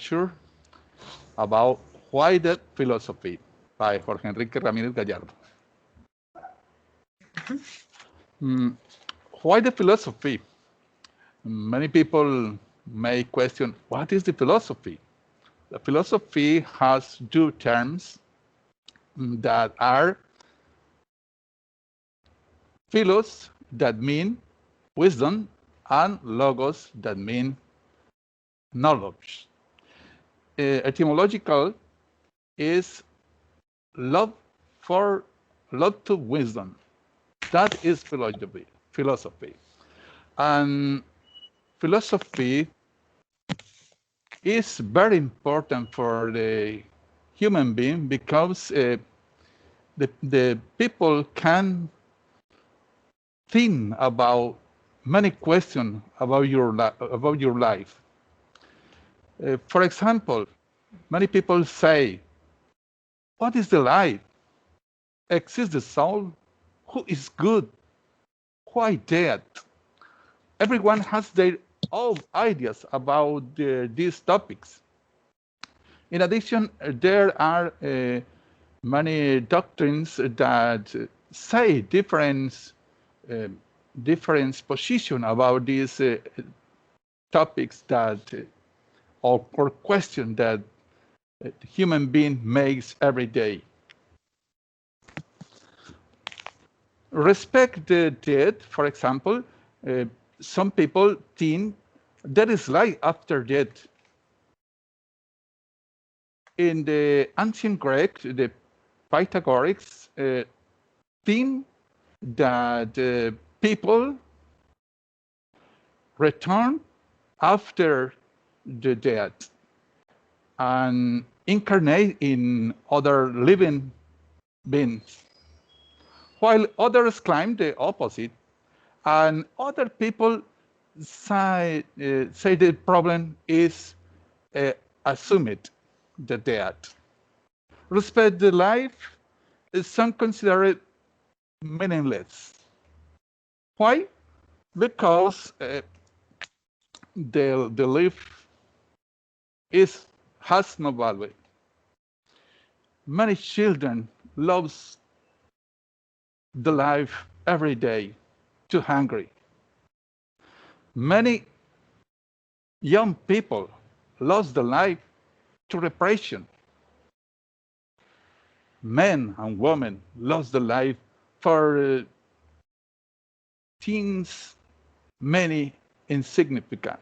lecture about Why the Philosophy by Jorge Enrique Ramírez Gallardo. Why the philosophy? Many people may question, what is the philosophy? The philosophy has two terms that are philos, that mean wisdom, and logos, that mean knowledge. Etymological is love to wisdom. That is philosophy. And philosophy is very important for the human being because the people can think about many questions about your life. For example, many people say, what is the life? Exists the soul? Who is good? Why dead? Everyone has their own ideas about these topics. In addition, there are many doctrines that say different position about these topics that or question that the human being makes every day. Respect the dead, for example, some people think there is life after death. In the ancient Greek, the Pythagoreans think that people return after the death and incarnate in other living beings, while others claim the opposite, and other people say the problem is assumed the death. Respect the life, some consider it meaningless. Why? Because the life has no value. Many children lose the life every day, too hungry. Many young people lost the life to repression. Men and women lost the life for things many insignificant.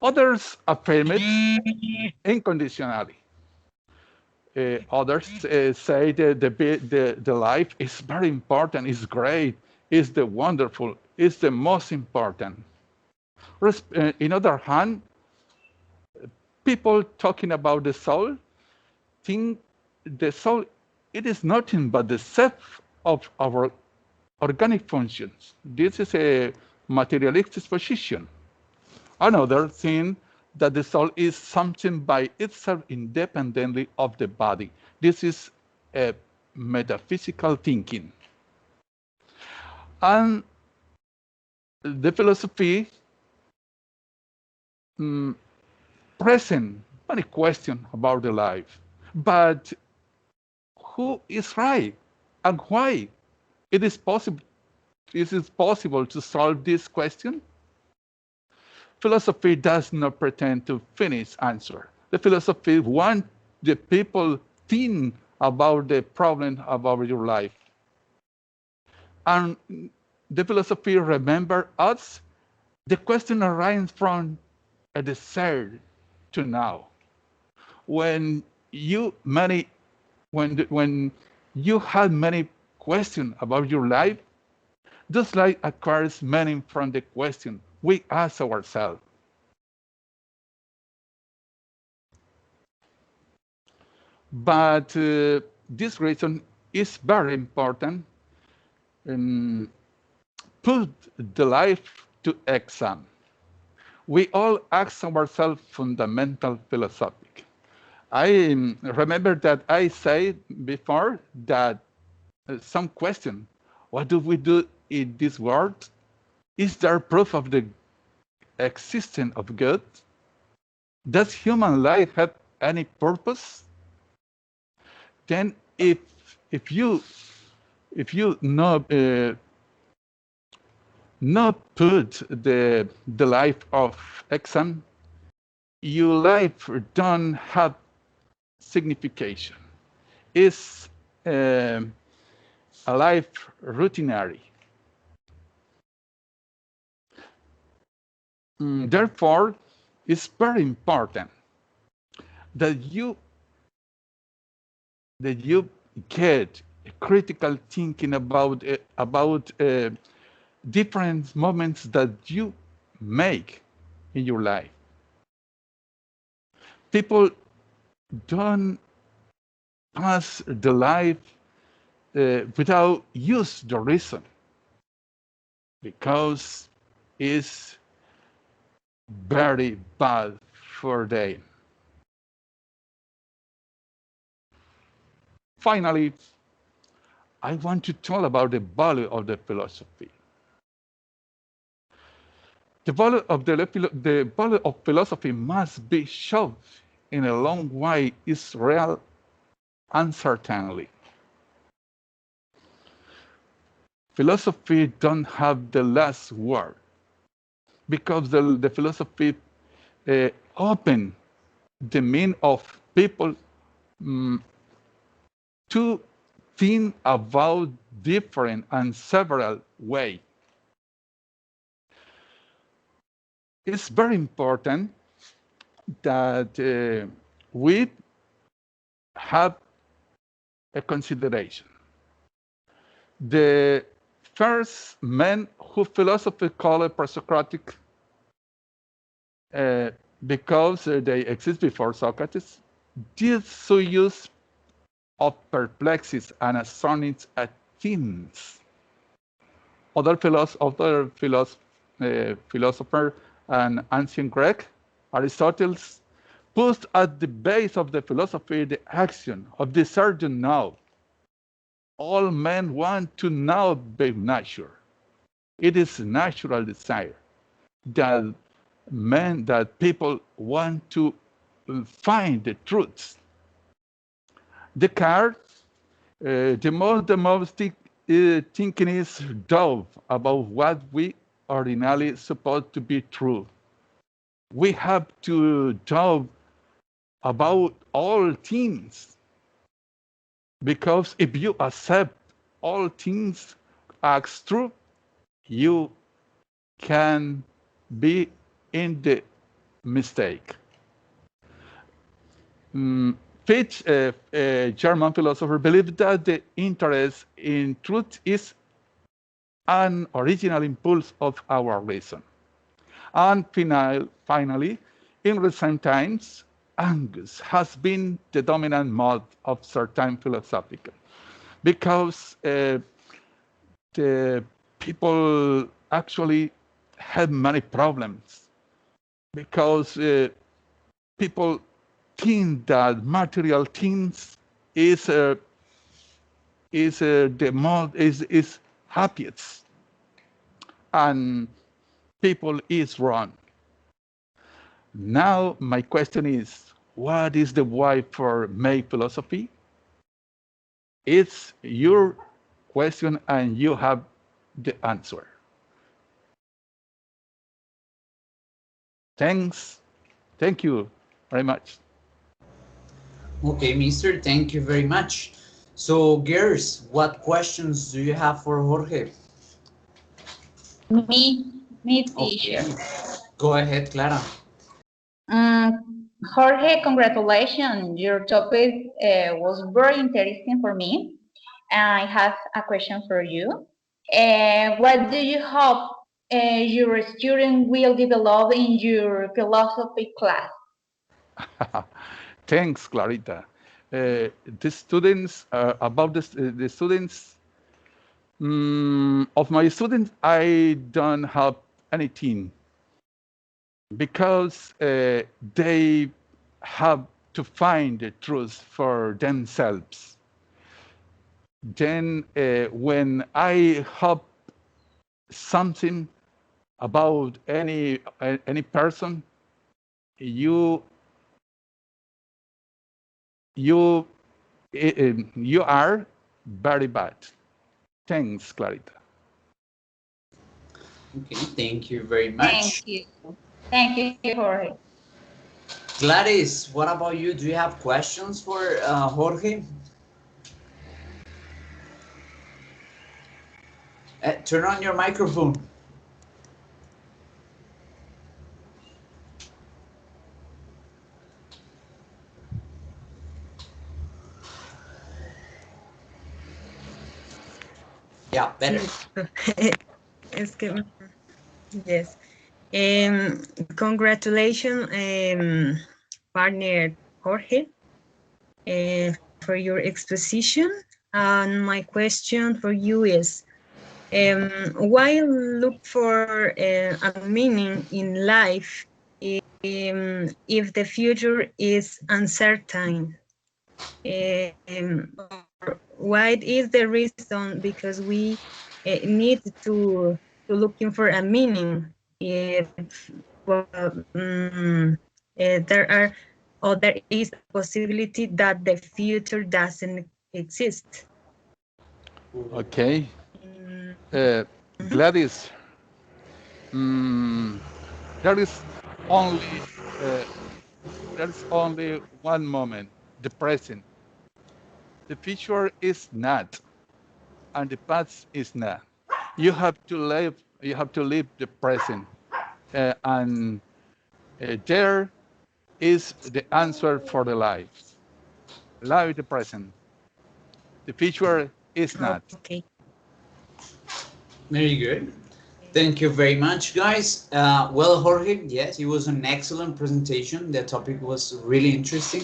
Others affirm it unconditionally. Others say that the life is very important, is great, is the wonderful, is the most important. In other hand, people talking about the soul think the soul, it is nothing but the set of our organic functions. This is a materialistic position. Another thing that the soul is something by itself independently of the body. This is a metaphysical thinking. And the philosophy present many questions about the life. But who is right and why? Is it possible to solve this question? Philosophy does not pretend to finish answer. The philosophy wants the people think about the problem about your life. And the philosophy remember us, the question arises from a desert to now. When you have many questions about your life, this life acquires meaning from the question we ask ourselves. But this reason is very important. Put the life to exam. We all ask ourselves fundamental philosophic. I remember that I said before that some question, what do we do in this world? Is there proof of the existence of God? Does human life have any purpose? Then if you not put the life of exam, your life don't have signification. It's a life routinary. Therefore, it's very important that you get critical thinking about different moments that you make in your life. People don't pass the life without use the reason, because it's very bad for them. Finally, I want to talk about the value of the philosophy. The value of philosophy must be shown in a long way is real uncertainty. Philosophy don't have the last word, because the philosophy open the mean of people to think about different and several ways. It's very important that we have a consideration. The first men who philosophy called pre-Socratic, because they exist before Socrates, did so use of perplexities and astonishing at themes. Other philosopher and ancient Greek, Aristotle, put at the base of the philosophy the action of the certain now. All men want to know by nature. It is a natural desire that people want to find the truths. Descartes, the most thinking is doubt about what we ordinarily suppose to be true. We have to doubt about all things, because if you accept all things as true, you can be in the mistake. Fichte, a German philosopher, believed that the interest in truth is an original impulse of our reason. And finally, in recent times, Angus has been the dominant mode of certain philosophical, because the people actually have many problems, because people think that material things is the most is happiest, and people is wrong. Now my question is, what is the why for my philosophy? It's your question and you have the answer. Thank you very much. Okay, mister, thank you very much. So, girls, what questions do you have for Jorge? Me, teacher. Okay, go ahead, Clara. Jorge, congratulations. Your topic was very interesting for me. I have a question for you. What do you hope your student will develop in your philosophy class? Thanks, Clarita. The students, about the students, of my students, I don't have anything, because they have to find the truth for themselves. Then when I have something, about any person, you you you are very bad. Thanks, Clarita. Okay, thank you very Thank much. you. Thank you, Jorge. Gladys, what about you? Do you have questions for Jorge? Turn on your microphone. Yeah, better. Sí. Es que, yes. Congratulations, partner Jorge, for your exposition. And my question for you is, why look for a meaning in life if the future is uncertain? Or what is the reason? Because we need to looking for a meaning if well, there are or there is a possibility that the future doesn't exist. Okay. Mm, mhm. Gladys, there is only uh, there is only one moment, the present. The future is not, and the past is not. You have to live. You have to live the present, and there is the answer for the life. Live the present. The future is not. Okay. Very good. Thank you very much, guys. Well, Jorge, yes, it was an excellent presentation. The topic was really interesting.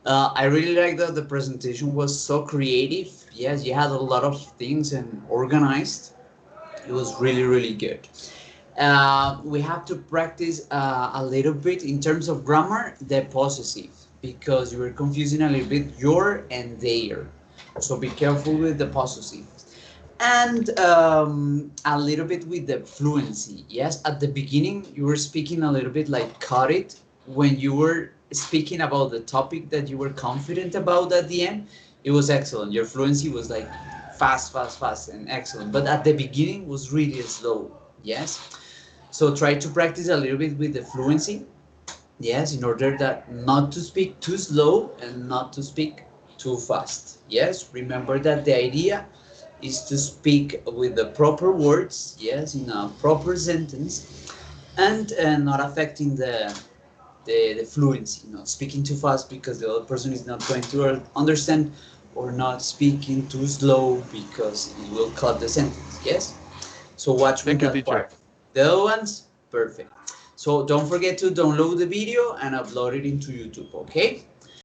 I really like that the presentation was so creative. Yes, you had a lot of things and organized. It was really, really good. We have to practice a little bit in terms of grammar, the possessive, because you were confusing a little bit your and their. So be careful with the possessive. And a little bit with the fluency. Yes, at the beginning, you were speaking a little bit like cut it when you were speaking about the topic that you were confident about at the end. It was excellent. Your fluency was like fast, fast, fast, and excellent. But at the beginning was really slow. Yes. So try to practice a little bit with the fluency. Yes, in order that not to speak too slow and not to speak too fast. Yes, remember that the idea is to speak with the proper words, yes, in a proper sentence, and not affecting the fluency, not speaking too fast because the other person is not going to understand, or not speaking too slow because it will cut the sentence, yes? So watch with Thank you, that teacher. part. The other ones, perfect. So don't forget to download the video and upload it into YouTube, okay?